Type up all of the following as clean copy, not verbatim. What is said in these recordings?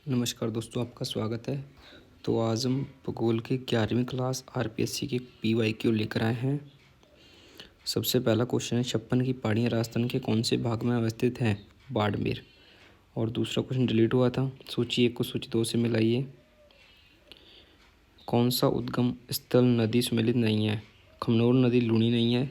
नमस्कार दोस्तों, आपका स्वागत है। तो आज हम भूगोल की 11वीं क्लास आरपीएससी के पीवाईक्यू लेकर आए हैं। सबसे पहला क्वेश्चन है, छप्पन की पहाड़ियाँ राजस्थान के कौन से भाग में अवस्थित हैं? बाड़मेर। और दूसरा क्वेश्चन डिलीट हुआ था, सूची 1 को सूची 2 से मिलाइए। कौन सा उद्गम स्थल नदी सम्मिलित नहीं है? खमनोर नदी लूणी नहीं है,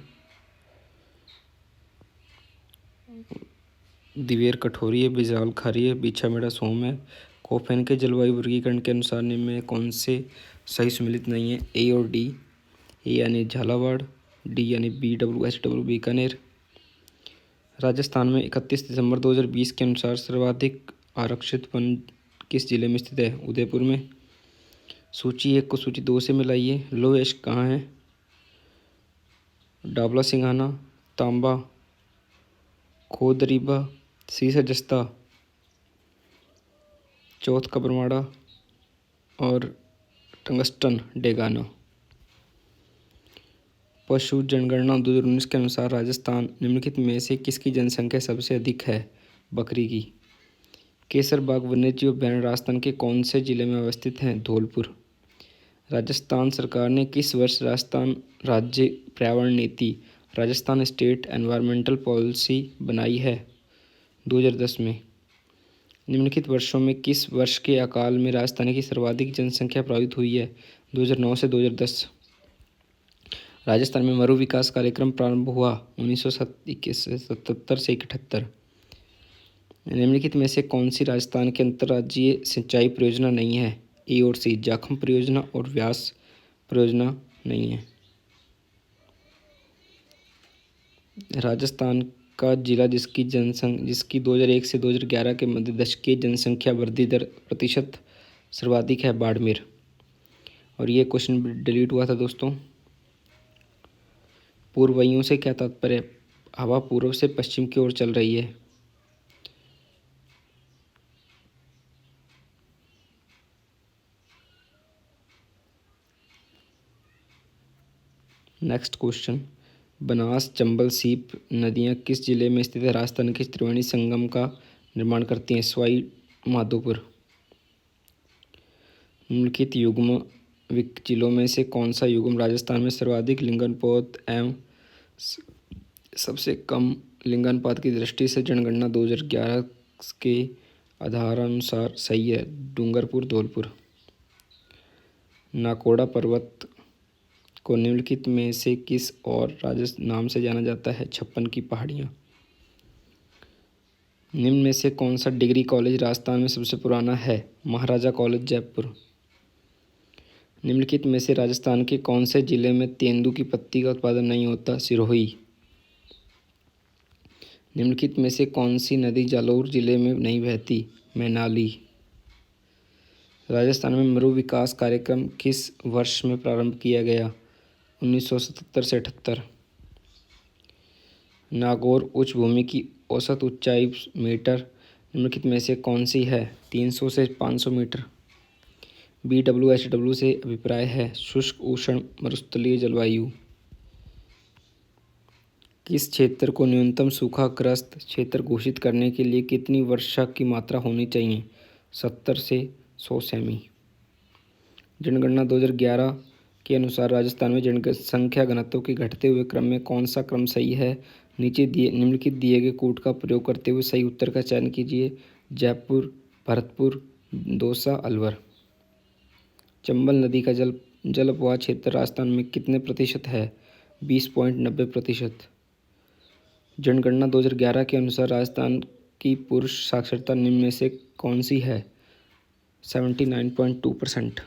दिवेर कठोरी है, बिजराल खारी है, बीछामेड़ा सोम है। कोफेन के जलवायु वर्गीकरण के अनुसार निम्न में कौन से सही सम्मिलित नहीं है? ए और डी। ए यानी झालावाड़, डी यानी BWSW बीकानेर। राजस्थान में 31 दिसंबर 2020 के अनुसार सर्वाधिक आरक्षित वन किस जिले में स्थित है? उदयपुर में। सूची 1 को सूची 2 से मिलाइए। लोएस्ट कहाँ है? डाबला सिंघाना, तांबा, खोदरीबा, सीसा जस्ता, चौथ का बरमाड़ा और टंगस्टन डेगाना। पशु जनगणना 2019 के अनुसार राजस्थान निम्नलिखित में से किसकी जनसंख्या सबसे अधिक है? बकरी की। केसर बाग वन्यजीव अभयारण्य राजस्थान के कौन से जिले में अवस्थित हैं? धौलपुर। राजस्थान सरकार ने किस वर्ष राजस्थान राज्य पर्यावरण नीति राजस्थान स्टेट एनवायरमेंटल पॉलिसी बनाई है? 2010 में। निम्नलिखित वर्षों में किस वर्ष के अकाल में राजस्थान की सर्वाधिक जनसंख्या प्रभावित हुई है? 2009 से 2010। राजस्थान में मरु विकास कार्यक्रम प्रारंभ हुआ 1977 से 71। निम्नलिखित में से कौन सी राजस्थान के अंतर्राज्यीय सिंचाई परियोजना नहीं है? ए और सी। जाखम परियोजना और व्यास परियोजना नहीं है। राजस्थान का जिला जिसकी 2001 से 2011 के मध्य दशकीय जनसंख्या वृद्धि दर प्रतिशत सर्वाधिक है? बाड़मेर। और ये क्वेश्चन डिलीट हुआ था दोस्तों। पूर्वइयों से क्या तात्पर्य? हवा पूर्व से पश्चिम की ओर चल रही है। नेक्स्ट क्वेश्चन, बनास, चंबल, सीप नदियाँ किस जिले में स्थित है? राजस्थान के त्रिवेणी संगम का निर्माण करती हैं। सवाई माधोपुर। निम्नलिखित युग्म जिलों में से कौन सा युग्म राजस्थान में सर्वाधिक लिंगानुपात एवं सबसे कम लिंगानुपात की दृष्टि से जनगणना 2011 के आधारानुसार सही है? डूंगरपुर, धौलपुर। नाकोड़ा पर्वत को निम्नलिखित में से किस और नाम से जाना जाता है? छप्पन की पहाड़ियाँ। निम्न में से कौन सा डिग्री कॉलेज राजस्थान में सबसे पुराना है? महाराजा कॉलेज, जयपुर। निम्नलिखित में से राजस्थान के कौन से जिले में तेंदू की पत्ती का उत्पादन नहीं होता? सिरोही। निम्नलिखित में से कौन सी नदी जालौर जिले में नहीं बहती? मैनाली। राजस्थान में मरु विकास कार्यक्रम किस वर्ष में प्रारंभ किया गया? 1977 से 78। नागौर उच्च भूमि की औसत ऊंचाई मीटर निम्नलिखित में से कौन सी है? 300 से 500 मीटर। BWSW से अभिप्राय है शुष्क उष्ण मरुस्थलीय जलवायु। किस क्षेत्र को न्यूनतम सूखाग्रस्त क्षेत्र घोषित करने के लिए कितनी वर्षा की मात्रा होनी चाहिए? 70 से 100 सेमी। जनगणना 2011 के अनुसार राजस्थान में जनसंख्या घनत्व के घटते हुए क्रम में कौन सा क्रम सही है? निम्नलिखित दिए गए कूट का प्रयोग करते हुए सही उत्तर का चयन कीजिए। जयपुर, भरतपुर, दौसा, अलवर। चंबल नदी का जल अपवाह क्षेत्र राजस्थान में कितने प्रतिशत है? 20.90%। जनगणना 2011 के अनुसार राजस्थान की पुरुष साक्षरता निम्न में से कौन सी है? 79.2%।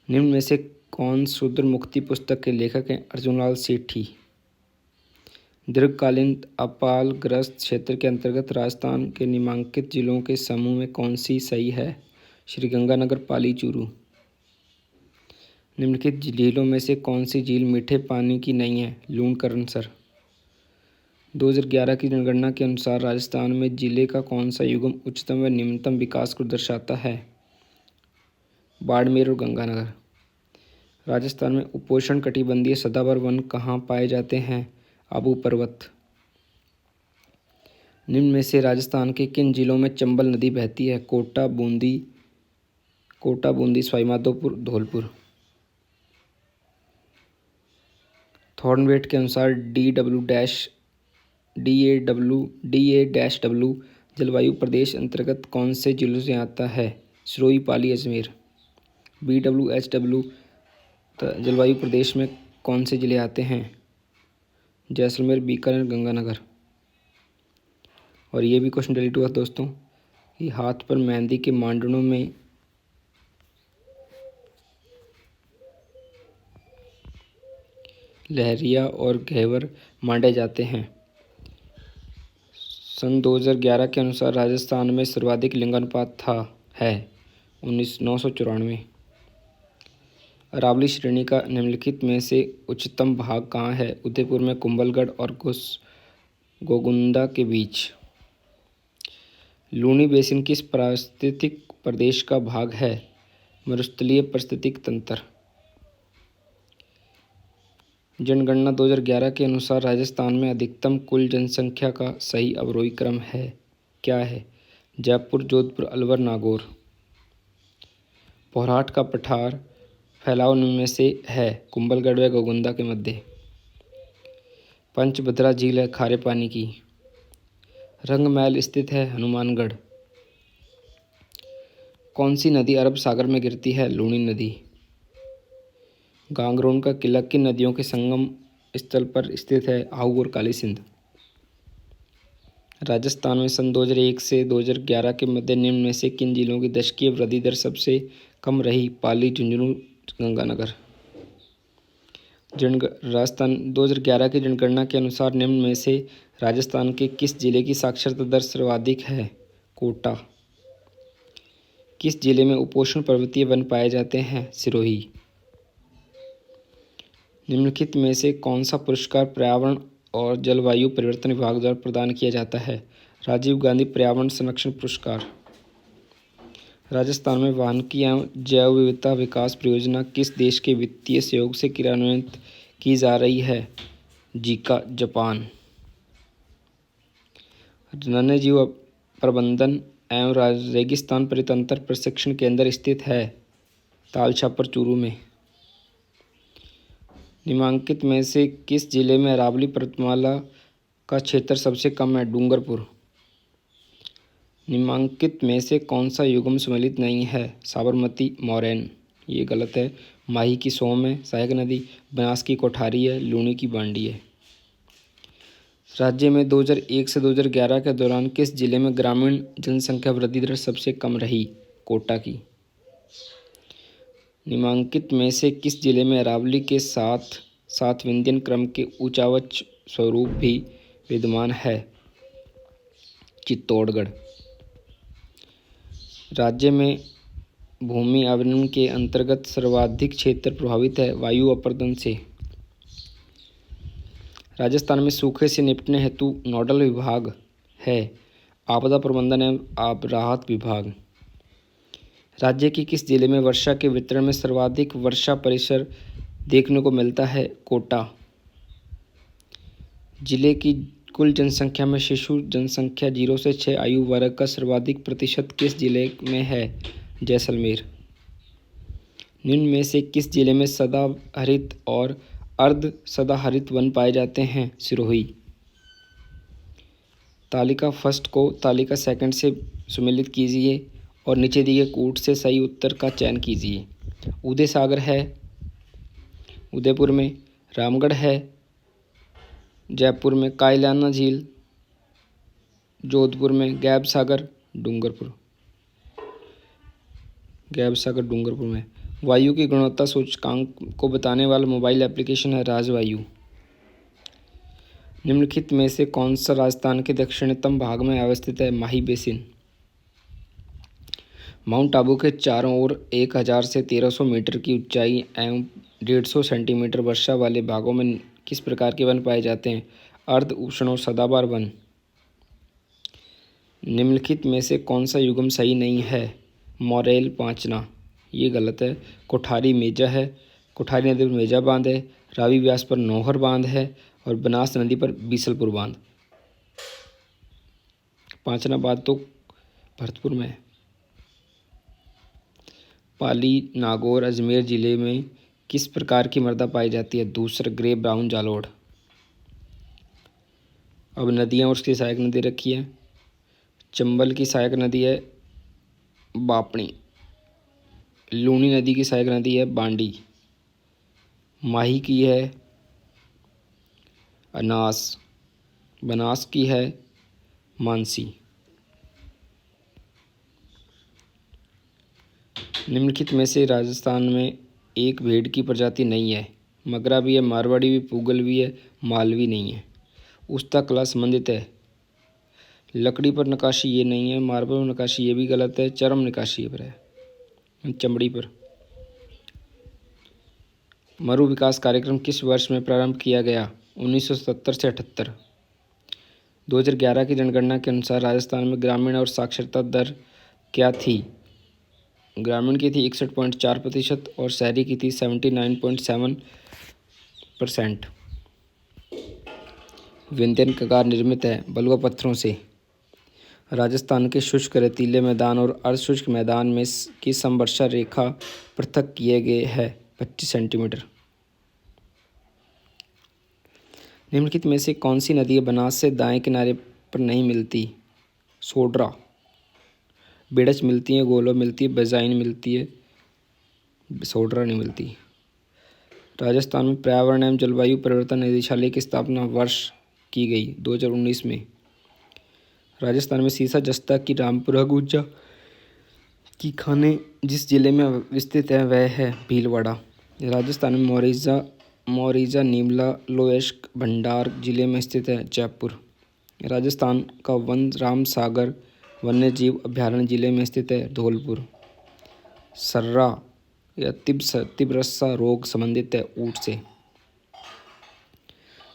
निम्न में से कौन शूद्र मुक्ति पुस्तक के लेखक हैं? अर्जुनलाल सेठी। दीर्घकालीन अपालग्रस्त क्षेत्र के अंतर्गत राजस्थान के निम्नलिखित जिलों के समूह में कौन सी सही है? श्रीगंगानगर, पाली, चूरू। निम्नलिखित झीलों में से कौन सी झील मीठे पानी की नहीं है? लूणकरणसर। 2011 की जनगणना के अनुसार राजस्थान में जिले का कौन सा युग्म उच्चतम व निम्नतम विकास को दर्शाता है? बाड़मेर और गंगानगर। राजस्थान में उपोष्ण कटिबंधीय सदाबहार वन कहाँ पाए जाते हैं? आबू पर्वत। निम्न में से राजस्थान के किन जिलों में चंबल नदी बहती है? कोटा, बूंदी, सवाईमाधोपुर, धौलपुर। थॉर्नवेट के अनुसार DA-W जलवायु प्रदेश अंतर्गत कौन से जिलों से आता है? सिरोही, पाली, अजमेर। BWHW जलवायु प्रदेश में कौन से जिले आते हैं? जैसलमेर, बीकानेर, गंगानगर। और ये भी क्वेश्चन डिलीट हुआ दोस्तों कि हाथ पर मेहंदी के मांडनों में लहरिया और घेवर मांडे जाते हैं। सन 2011 के अनुसार राजस्थान में सर्वाधिक लिंगानुपात है 994। अरावली श्रेणी का निम्नलिखित में से उच्चतम भाग कहाँ है? उदयपुर में, कुंभलगढ़ और गोगुंदा के बीच। लूनी बेसिन किस पारिस्थितिक प्रदेश का भाग है? मरुस्थलीय पारिस्थितिक तंत्र। जनगणना 2011 के अनुसार राजस्थान में अधिकतम कुल जनसंख्या का सही अवरोही क्रम क्या है? जयपुर, जोधपुर, अलवर, नागौर। पोहराट का पठार फैलाव निम्न में से है? कुंभलगढ़ व गोगुंदा के मध्य। पंचभद्रा झील है खारे पानी की। रंगमहल स्थित है हनुमानगढ़। कौन सी नदी अरब सागर में गिरती है? लूनी नदी। गांगरोन का किला किन नदियों के संगम स्थल पर स्थित है? आहू और काली सिंध। राजस्थान में सन 2001 से 2011 के मध्य निम्न में से किन जिलों की दशकीय वृद्धि दर सबसे कम रही? पाली, झुंझुनू, गंगानगर। राजस्थान 2011 की जनगणना के अनुसार निम्न में से राजस्थान के किस जिले की साक्षरता दर सर्वाधिक है? कोटा। किस जिले में उपोष्ण पर्वतीय वन पाए जाते हैं? सिरोही। निम्नलिखित में से कौन सा पुरस्कार पर्यावरण और जलवायु परिवर्तन विभाग द्वारा प्रदान किया जाता है? राजीव गांधी पर्यावरण संरक्षण पुरस्कार। राजस्थान में वानिकी एवं जैव विविधता विकास परियोजना किस देश के वित्तीय सहयोग से क्रियान्वित की जा रही है? Zika, Japan. वन्यजीव प्रबंधन एवं रेगिस्तान परितंत्र प्रशिक्षण केंद्र स्थित है? तालछापर, चूरू में। निम्नलिखित में से किस जिले में अरावली पर्वतमाला का क्षेत्र सबसे कम है? डूंगरपुर। निम्नलिखित में से कौन सा युग्म सम्मिलित नहीं है? साबरमती, मोरैन। ये गलत है। माही की सोम है, सहायक नदी। बनास की कोठारी है, लूनी की बांडी है। राज्य में 2001 से 2011 के दौरान किस जिले में ग्रामीण जनसंख्या वृद्धि दर सबसे कम रही? कोटा की। निम्नलिखित में से किस जिले में अरावली के साथ साथ विंध्यन क्रम के ऊंचावच स्वरूप भी विद्यमान है? चित्तौड़गढ़। राज्य में भूमि आवरण के अंतर्गत सर्वाधिक क्षेत्र प्रभावित है वायु अपरदन से। राजस्थान में सूखे से निपटने हेतु नोडल विभाग है? आपदा प्रबंधन एवं राहत विभाग। राज्य की किस जिले में वर्षा के वितरण में सर्वाधिक वर्षा परिसर देखने को मिलता है? कोटा। जिले की कुल जनसंख्या में शिशु जनसंख्या 0 से 6 आयु वर्ग का सर्वाधिक प्रतिशत किस जिले में है? जैसलमेर। निम्न में से किस जिले में सदाहरित और अर्ध सदाहरित वन पाए जाते हैं? सिरोही। तालिका फर्स्ट को तालिका सेकंड से सम्मिलित कीजिए और नीचे दिए कूट से सही उत्तर का चयन कीजिए। उदय सागर है उदयपुर में, रामगढ़ है जयपुर में, कायलाना झील जोधपुर में, गैब सागर डूंगरपुर में। वायु की गुणवत्ता सूचकांक को बताने वाला मोबाइल एप्लीकेशन है राजवायु। निम्नलिखित में से कौन सा राजस्थान के दक्षिणतम भाग में अवस्थित है? माही बेसिन। माउंट आबू के चारों ओर 1000 से 1300 मीटर की ऊंचाई एवं 150 सेंटीमीटर वर्षा वाले भागों में किस प्रकार के वन पाए जाते हैं? अर्ध उष्ण और सदाबहार वन। निम्नलिखित में से कौन सा युग्म सही नहीं है? मोरेल, पांचना। ये गलत है। कोठारी मेजा है, कोठारी नदी पर मेजा बांध है, रावी व्यास पर नौहर बांध है और बनास नदी पर बीसलपुर बांध। पांचना बात तो भरतपुर में है। पाली, नागौर, अजमेर जिले में किस प्रकार की मृदा पाई जाती है? धूसर, ग्रे, ब्राउन, जालोढ़। अब नदियाँ और उसकी सहायक नदी रखी है। चंबल की सहायक नदी है बापणी। लूनी नदी की सहायक नदी है बांडी। माही की है अनास। बनास की है मानसी। निम्नलिखित में से राजस्थान में एक भेड़ की प्रजाति नहीं है। मगरा भी है, मारवाड़ी भी, पूगल भी है, मालवी नहीं है। उस्ता कला संबंधित है। लकड़ी पर नक्काशी ये नहीं है। मार्बल पर नक्काशी ये भी गलत है। चर्म नक्काशी पर है, चमड़ी पर। मरु विकास कार्यक्रम किस वर्ष में प्रारंभ किया गया? 1970 से 78। 2011 की जनगणना के अनुसार राजस्थान में ग्रामीण और साक्षरता दर क्या थी? ग्रामीण की थी 61.4% और शहरी की थी 79.7%। विंध्यन कगार निर्मित है बलुआ पत्थरों से। राजस्थान के शुष्क रेतीले मैदान और अर्धशुष्क मैदान में की समवर्षा रेखा पृथक किए गए है 25 सेंटीमीटर। निम्नलिखित में से कौन सी नदी बनास से दाएं किनारे पर नहीं मिलती? सोड्रा। बेड़च मिलती है, गोलो मिलती है, बेजाइन मिलती है, सोड्रा नहीं मिलती। राजस्थान में पर्यावरण एवं जलवायु परिवर्तन निदेशालय की स्थापना वर्ष की गई 2019 में। राजस्थान में सीसा, जस्ता की रामपुरा, गुज्जा की खाने जिस जिले में विस्तृत है वह है भीलवाड़ा। राजस्थान में मोरिजा, नीमला, लोएश्क, भंडार जिले में स्थित है जयपुर। राजस्थान का वन राम सागर वन्यजीव अभयारण्य जिले में स्थित है धौलपुर। सर्रा या तिब्रस्सा रोग संबंधित है ऊँट से।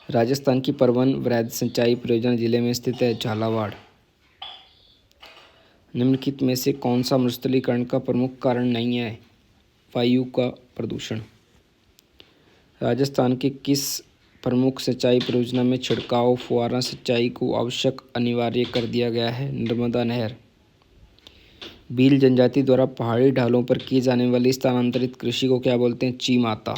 राजस्थान की परवन वृहद सिंचाई परियोजना जिले में स्थित है झालावाड़। निम्नलिखित में से कौन सा मरुस्थलीकरण का प्रमुख कारण नहीं है? वायु का प्रदूषण। राजस्थान के किस प्रमुख सिंचाई परियोजना में छिड़काव फुहारा सिंचाई को आवश्यक अनिवार्य कर दिया गया है? नर्मदा नहर। भील जनजाति द्वारा पहाड़ी ढालों पर की जाने वाली स्थानांतरित कृषि को क्या बोलते हैं? ची माता।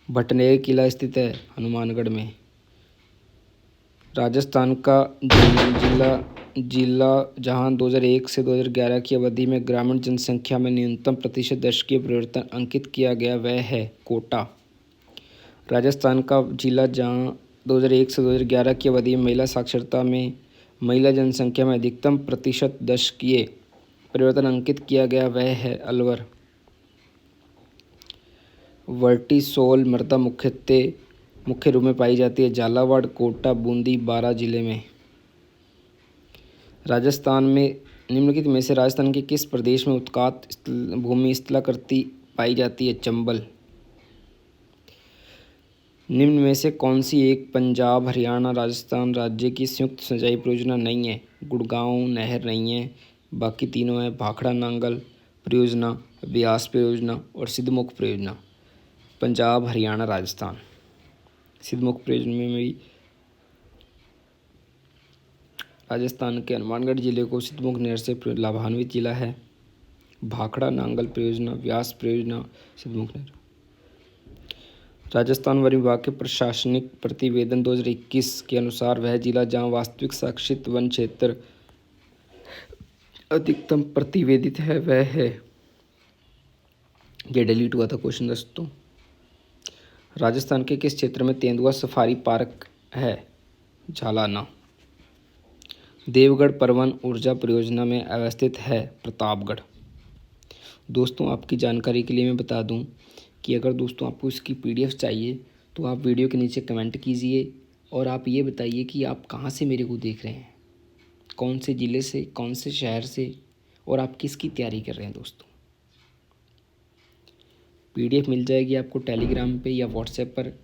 भटनेर किला स्थित है हनुमानगढ़ में। राजस्थान का जिला जहां 2001 से 2011 की अवधि में ग्रामीण जनसंख्या में न्यूनतम प्रतिशत दशकीय परिवर्तन अंकित किया गया वह है कोटा। राजस्थान का जिला जहां 2001 से 2011 की अवधि में महिला साक्षरता में महिला जनसंख्या में अधिकतम प्रतिशत दशकीय परिवर्तन अंकित किया गया वह है अलवर। वर्टिसोल मृदा मुख्य रूप में पाई जाती है झालावाड़, कोटा, बूंदी, बारां जिले में। राजस्थान में निम्नलिखित में से राजस्थान के किस प्रदेश में उत्कात भूमि स्थलाकृति पाई जाती है? चंबल। निम्न में से कौन सी एक पंजाब, हरियाणा, राजस्थान राज्य की संयुक्त सिंचाई परियोजना नहीं है? गुड़गांव नहर नहीं है, बाकी तीनों है भाखड़ा नांगल परियोजना, ब्यास परियोजना और सिद्धमुख परियोजना। पंजाब, हरियाणा, राजस्थान। सिद्धमुख परियोजना में भी राजस्थान के हनुमानगढ़ जिले को सिद्धमुख नहर से लाभान्वित जिला है। भाखड़ा नांगल परियोजना, व्यास परियोजना, सिद्धमुख नहर। राजस्थान वन विभाग के प्रशासनिक प्रतिवेदन 2021 के अनुसार वह जिला जहां वास्तविक शासित वन क्षेत्र अधिकतम प्रतिवेदित है वह है, ये डिलीट हुआ था क्वेश्चन दोस्तों। राजस्थान के किस क्षेत्र में तेंदुआ सफारी पार्क है? झालाना। देवगढ़ परवन ऊर्जा परियोजना में अवस्थित है प्रतापगढ़। दोस्तों आपकी जानकारी के लिए मैं बता दूं कि अगर दोस्तों आपको इसकी PDF चाहिए तो आप वीडियो के नीचे कमेंट कीजिए और आप ये बताइए कि आप कहाँ से मेरे को देख रहे हैं, कौन से ज़िले से, कौन से शहर से, और आप किसकी तैयारी कर रहे हैं। दोस्तों PDF मिल जाएगी आपको टेलीग्राम पे या व्हाट्सएप पर,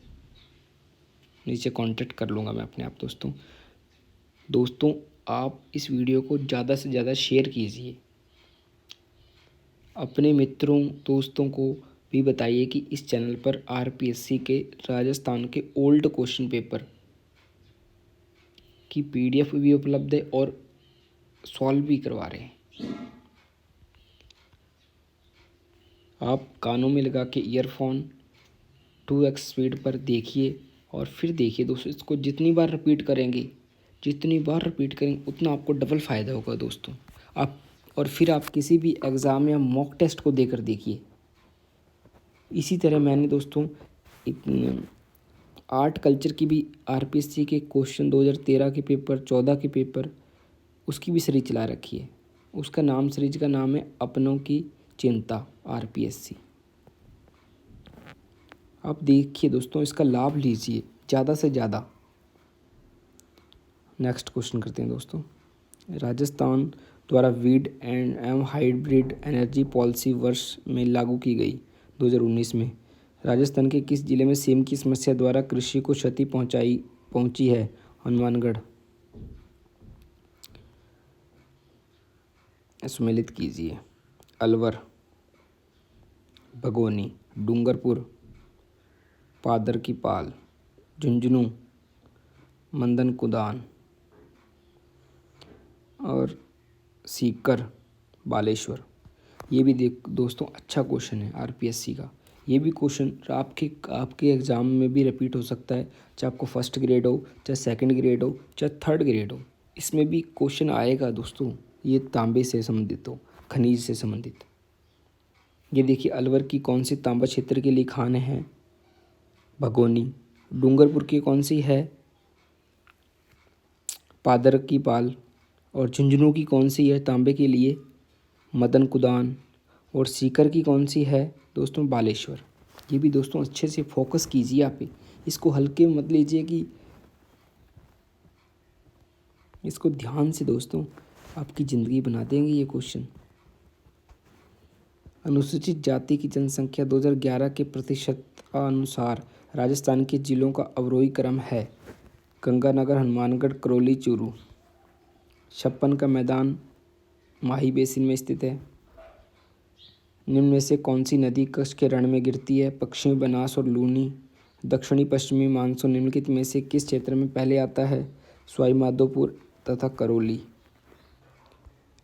नीचे कांटेक्ट कर लूँगा मैं अपने आप। दोस्तों आप इस वीडियो को ज़्यादा से ज़्यादा शेयर कीजिए, अपने मित्रों दोस्तों को भी बताइए कि इस चैनल पर RPSC के राजस्थान के ओल्ड क्वेश्चन पेपर की PDF भी उपलब्ध है और सॉल्व भी करवा रहे हैं। आप कानों में लगा के ईयरफोन 2x स्पीड पर देखिए और फिर देखिए दोस्तों। इसको जितनी बार रिपीट करेंगे उतना आपको डबल फ़ायदा होगा दोस्तों। आप और फिर आप किसी भी एग्ज़ाम या मॉक टेस्ट को देकर देखिए। इसी तरह मैंने दोस्तों आर्ट कल्चर की भी RPSC के क्वेश्चन 2013 के पेपर, 14 के पेपर, उसकी भी सीरीज चला रखी है। सीरीज का नाम है अपनों की चिंता RPSC। आप देखिए दोस्तों, इसका लाभ लीजिए ज़्यादा से ज़्यादा। नेक्स्ट क्वेश्चन करते हैं दोस्तों। राजस्थान द्वारा weed and hybrid energy policy वर्ष में लागू की गई 2019 में। राजस्थान के किस जिले में सेम की समस्या द्वारा कृषि को क्षति पहुंची है? हनुमानगढ़। सम्मिलित कीजिए। अलवर, भगोनी, डूंगरपुर, पादर की पाल, झुंझुनू, मंदन कुदान और सीकर, बालेश्वर। ये भी दोस्तों अच्छा क्वेश्चन है RPSC का। ये भी क्वेश्चन आपके एग्ज़ाम में भी रिपीट हो सकता है, चाहे आपको फर्स्ट ग्रेड हो, चाहे सेकंड ग्रेड हो, चाहे थर्ड ग्रेड हो। इसमें भी क्वेश्चन आएगा दोस्तों। ये तांबे से संबंधित हो, खनिज से संबंधित। ये देखिए, अलवर की कौन सी तांबा क्षेत्र के लिए खान है? भगोनी। डूंगरपुर की कौन सी है? पादर की पाल। और झुंझुनू की कौन सी है तांबे के लिए? मदन कुदान। और सीकर की कौन सी है दोस्तों? बालेश्वर। ये भी दोस्तों अच्छे से फोकस कीजिए आप। इसको हल्के मत लीजिए कि इसको ध्यान से दोस्तों आपकी ज़िंदगी बना देंगे ये क्वेश्चन। अनुसूचित जाति की जनसंख्या 2011 के प्रतिशत अनुसार राजस्थान के जिलों का अवरोही क्रम है। गंगानगर, हनुमानगढ़, करौली, चूरू। छप्पन का मैदान माही बेसिन में स्थित है। निम्न में से कौन सी नदी कच्छ के रण में गिरती है? पश्चिमी बनास और लूनी। दक्षिणी पश्चिमी मानसून निम्नलिखित में से किस क्षेत्र में पहले आता है? सवाई माधोपुर तथा करौली।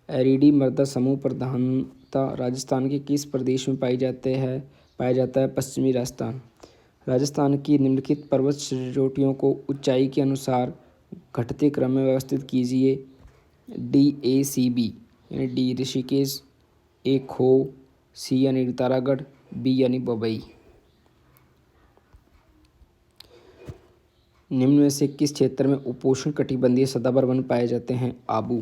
एरिडी मृदा समूह प्रधानतः राजस्थान के किस प्रदेश में पाया जाता है? पश्चिमी राजस्थान। राजस्थान की निम्नलिखित पर्वत चोटियों को ऊंचाई के अनुसार घटते क्रम में व्यवस्थित कीजिए। DACB यानी D ऋषिकेश, A खो, C यानी तारागढ़, B यानी बबई। निम्न में से किस क्षेत्र में उपोष्ण कटिबंधीय सदाबहार वन पाए जाते हैं? आबू।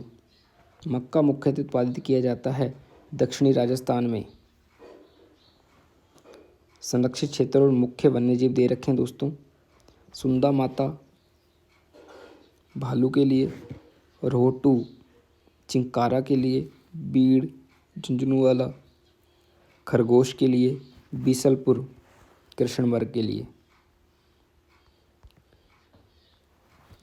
मक्का मुख्यतः उत्पादित किया जाता है दक्षिणी राजस्थान में। संरक्षित क्षेत्र और मुख्य वन्यजीव दे रखे हैं दोस्तों। सुंदा माता भालू के लिए, रोहटू चिंकारा के लिए, बीड़ झुंझुनू वाला खरगोश के लिए, बीसलपुर कृष्णवर्ग के लिए।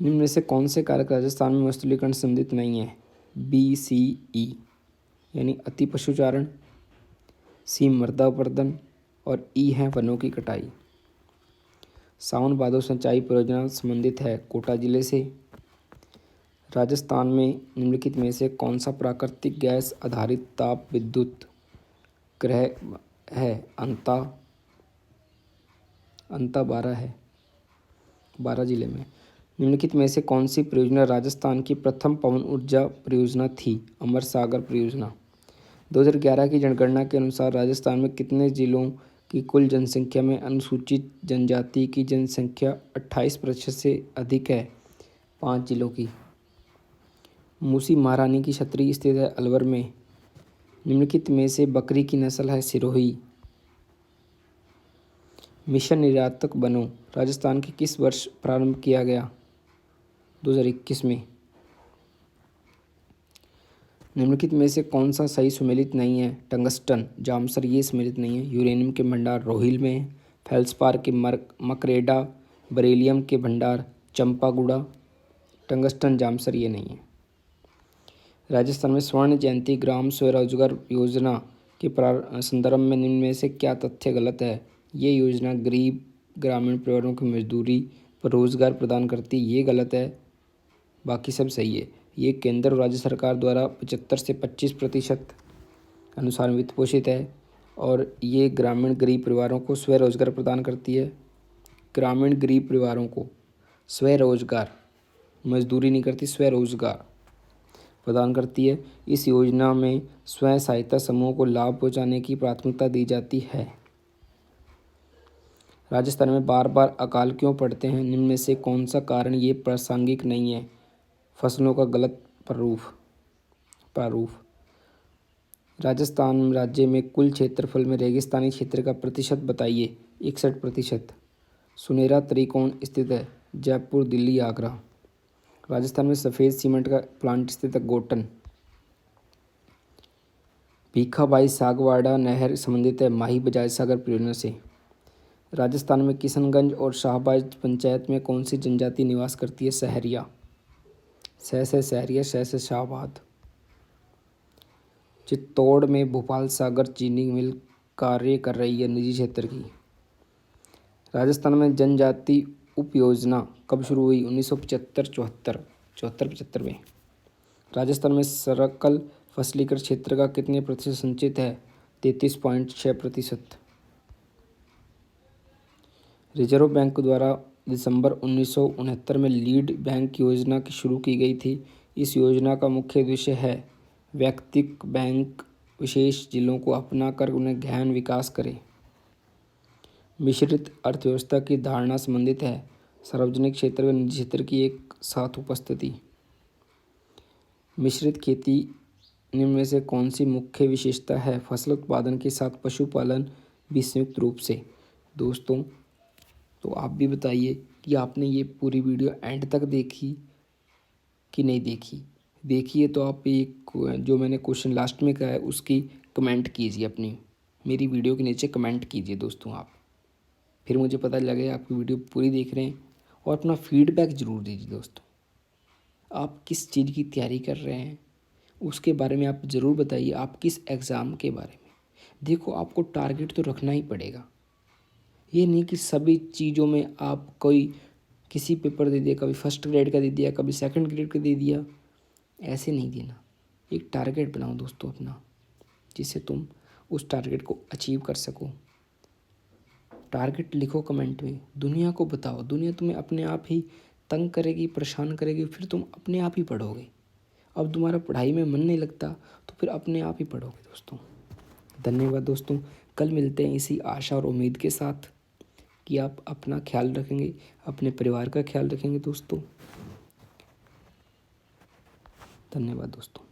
निम्न में से कौन से कारक राजस्थान में मस्तुलीकरण संबंधित नहीं है? BCE यानी अति पशुचारण, C मृदा अपरदन और E है वनों की कटाई। सावन भादो सिंचाई परियोजना संबंधित है कोटा जिले से। राजस्थान में निम्नलिखित में से कौन सा प्राकृतिक गैस आधारित ताप विद्युत ग्रह है? अंता 12 है, 12 जिले में। निम्नलिखित में से कौन सी परियोजना राजस्थान की प्रथम पवन ऊर्जा परियोजना थी? अमर सागर परियोजना। 2011 की जनगणना के अनुसार राजस्थान में कितने जिलों की कुल जनसंख्या में अनुसूचित जनजाति की जनसंख्या 28% से अधिक है? 5 जिलों की। मूसी महारानी की छतरी स्थित है अलवर में। निम्नलिखित में से बकरी की नस्ल है सिरोही। मिशन निर्यातक बनो राजस्थान के किस वर्ष प्रारंभ किया गया? 2021 में। निम्नलिखित में से कौन सा सही सुमेलित नहीं है? टंगस्टन, जामसर ये सुमेलित नहीं है। यूरेनियम के भंडार रोहिल में है। फेल्सपार के मकरेडा, बरेलियम के भंडार चंपागुड़ा। टंगस्टन, जामसर ये नहीं है। राजस्थान में स्वर्ण जयंती ग्राम स्वरोजगार योजना के संदर्भ में निम्न में से क्या तथ्य गलत है? ये योजना गरीब ग्रामीण परिवारों की मजदूरी पर रोजगार प्रदान करती है, ये गलत है। बाकी सब सही है। ये केंद्र और राज्य सरकार द्वारा 75 से 25% अनुसार वित्त पोषित है और ये ग्रामीण गरीब परिवारों को स्वरोजगार प्रदान करती है। ग्रामीण गरीब परिवारों को स्वरोजगार, मजदूरी नहीं करती, स्वरोजगार प्रदान करती है। इस योजना में स्वयं सहायता समूह को लाभ पहुंचाने की प्राथमिकता दी जाती है। राजस्थान में बार बार अकाल क्यों पड़ते हैं? निम्न में से कौन सा कारण ये प्रासंगिक नहीं है? फसलों का गलत प्रारूप। राजस्थान राज्य में कुल क्षेत्रफल में रेगिस्तानी क्षेत्र का प्रतिशत बताइए। 61%। सुनहरा त्रिकोण स्थित है। जयपुर, दिल्ली, आगरा। राजस्थान में सफ़ेद सीमेंट का प्लांट स्थित है। गोटन। भीखाबाई सागवाड़ा नहर संबंधित है माही बजाज सागर परियोजना से। राजस्थान में किशनगंज और शाहबाज पंचायत में कौन सी जनजाति निवास करती है? सहरिया। से सहरिया, से शाहबाद। चित्तौड़ में भोपाल सागर चीनी मिल कार्य कर रही है निजी क्षेत्र की। राजस्थान में जनजाति उप योजना कब शुरू हुई? 1975 में। राजस्थान में सर्कल फसलीकृत क्षेत्र का कितने प्रतिशत संचित है? 33.6%। रिजर्व बैंक द्वारा दिसंबर 1969 में लीड बैंक योजना की शुरू की गई थी। इस योजना का मुख्य उद्देश्य है व्यक्तिगत बैंक विशेष जिलों को अपना कर उन्हें गहन विकास करे। मिश्रित अर्थव्यवस्था की धारणा संबंधित है सार्वजनिक क्षेत्र व निजी क्षेत्र की एक साथ उपस्थिति। मिश्रित खेती निम्न में से कौन सी मुख्य विशेषता है? फसल उत्पादन के साथ पशुपालन भी संयुक्त रूप से। दोस्तों, तो आप भी बताइए कि आपने ये पूरी वीडियो एंड तक देखी कि नहीं देखी। देखिए तो आप एक जो मैंने क्वेश्चन लास्ट में कहा है उसकी कमेंट कीजिए, अपनी मेरी वीडियो के नीचे कमेंट कीजिए दोस्तों आप, फिर मुझे पता लगेगा आपकी वीडियो पूरी देख रहे हैं। और अपना फीडबैक ज़रूर दीजिए दोस्तों, आप किस चीज़ की तैयारी कर रहे हैं उसके बारे में आप ज़रूर बताइए, आप किस एग्ज़ाम के बारे में। देखो, आपको टारगेट तो रखना ही पड़ेगा। ये नहीं कि सभी चीज़ों में आप कोई किसी पेपर दे दिया, कभी फर्स्ट ग्रेड का दे दिया, कभी सेकंड ग्रेड का दे दिया, ऐसे नहीं देना। एक टारगेट बनाओ दोस्तों अपना, जिससे तुम उस टारगेट को अचीव कर सको। टारगेट लिखो कमेंट में, दुनिया को बताओ। दुनिया तुम्हें अपने आप ही तंग करेगी, परेशान करेगी, फिर तुम अपने आप ही पढ़ोगे। अब तुम्हारा पढ़ाई में मन नहीं लगता तो फिर अपने आप ही पढ़ोगे दोस्तों। धन्यवाद दोस्तों, कल मिलते हैं इसी आशा और उम्मीद के साथ कि आप अपना ख्याल रखेंगे, अपने परिवार का ख्याल रखेंगे दोस्तों। धन्यवाद दोस्तों।